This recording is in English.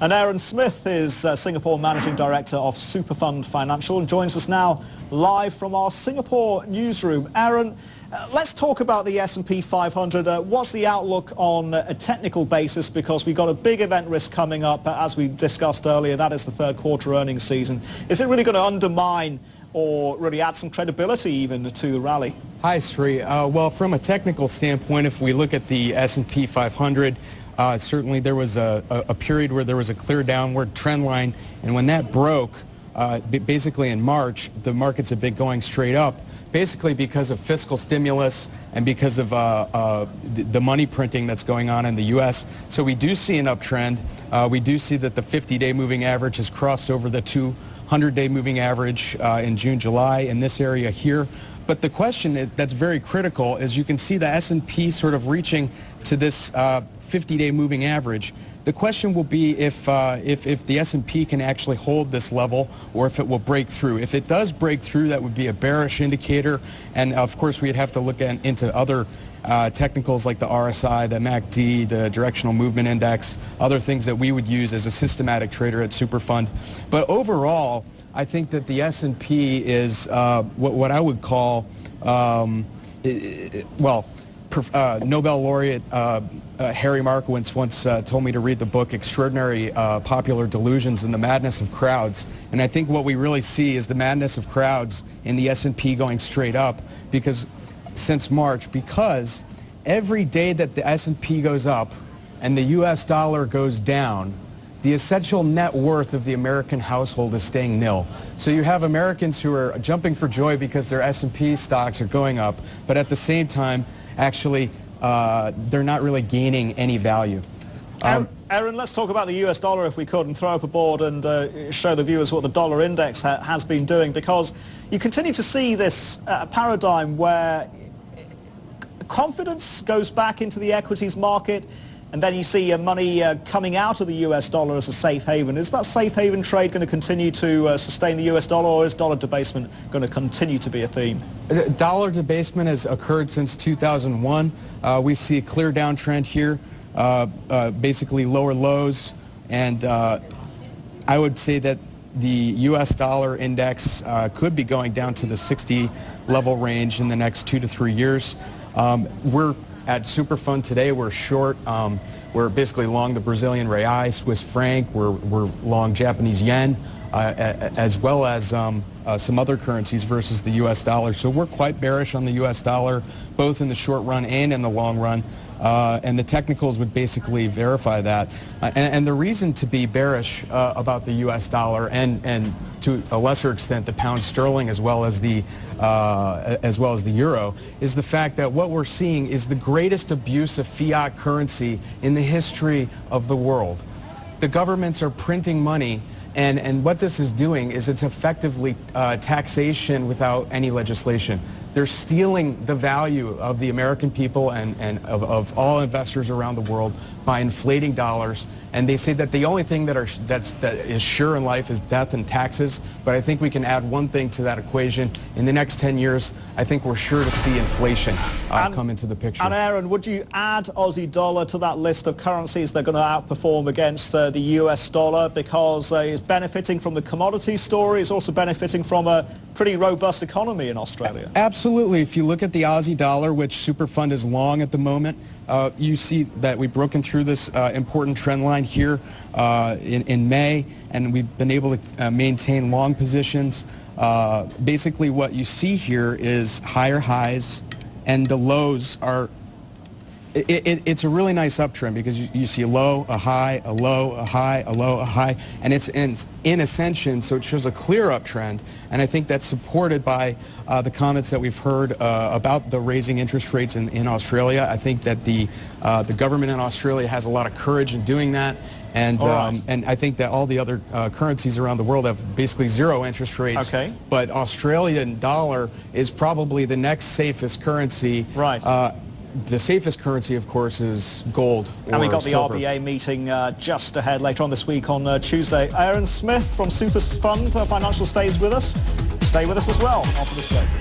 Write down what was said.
And Aaron Smith is Singapore Managing Director of Superfund Financial and joins us now live from our Singapore newsroom. Aaron, let's talk about the S&P 500. What's the outlook on a technical basis? Because we've got a big event risk coming up, as we discussed earlier. That is the third quarter earnings season. Is it really going to undermine or really add some credibility even to the rally? Hi, Sri. Well, from a technical standpoint, if we look at the S&P 500, certainly there was a period where there was a clear downward trend line, and when that broke, basically in March, the markets have been going straight up, basically because of fiscal stimulus and because of the money printing that's going on in the U.S. So we do see an uptrend. We do see that the 50-day moving average has crossed over the 200-day moving average in June, July in this area here. But the question that's very critical is you can see the S&P sort of reaching to this 50-day moving average. The question will be if the S&P can actually hold this level or if it will break through. If it does break through, that would be a bearish indicator. And of course, we'd have to look into other technicals like the RSI, the MACD, the Directional Movement Index, other things that we would use as a systematic trader at Superfund. But overall, I think that the S&P is what I would call, Nobel laureate Harry Markowitz once told me to read the book Extraordinary Popular Delusions and the Madness of Crowds. And I think what we really see is the madness of crowds in the S&P going straight up since March, because every day that the S&P goes up and the U.S. dollar goes down, the essential net worth of the American household is staying nil. So you have Americans who are jumping for joy because their S&P stocks are going up, but at the same time, actually, they're not really gaining any value. Aaron, let's talk about the US dollar if we could, and throw up a board and show the viewers what the dollar index has been doing, because you continue to see this paradigm where confidence goes back into the equities market, and then you see money coming out of the US dollar as a safe haven. Is that safe haven trade going to continue to sustain the US dollar, or is dollar debasement going to continue to be a theme? Dollar debasement has occurred since 2001. We see a clear downtrend here, basically lower lows, and I would say that the US dollar index could be going down to the 60 level range in the next 2 to 3 years. We're at Superfund today, we're short. We're basically long the Brazilian real, Swiss franc. We're long Japanese yen, as well as some other currencies versus the U.S. dollar. So we're quite bearish on the U.S. dollar, both in the short run and in the long run. And the technicals would basically verify that. And the reason to be bearish about the U.S. dollar and to a lesser extent the pound sterling as well as the euro is the fact that what we're seeing is the greatest abuse of fiat currency in the history of the world. The governments are printing money, and what this is doing is it's effectively taxation without any legislation. They're stealing the value of the American people and of all investors around the world by inflating dollars. And they say that the only thing that is sure in life is death and taxes. But I think we can add one thing to that equation. In the next 10 years, I think we're sure to see inflation come into the picture. And Aaron, would you add Aussie-dollar to that list of currencies that are going to outperform against the US dollar, because it's benefiting from the commodity story? It's also benefiting from a pretty robust economy in Australia. Absolutely. If you look at the Aussie dollar, which Superfund is long at the moment, you see that we've broken through this important trend line here in May, and we've been able to maintain long positions. Basically what you see here is higher highs, and the lows are, it's a really nice uptrend, because you see a low, a high, a low, a high, a low, a high, and it's in ascension, so it shows a clear uptrend. And I think that's supported by the comments that we've heard about the raising interest rates in Australia. I think that the government in Australia has a lot of courage in doing that. And and I think that all the other currencies around the world have basically zero interest rates. Okay. But Australian dollar is probably the next safest currency. Right. The safest currency, of course, is gold or And we got the silver. RBA meeting just ahead later on this week on Tuesday. Aaron Smith from Superfund Financial stays with us. Stay with us as well after this break.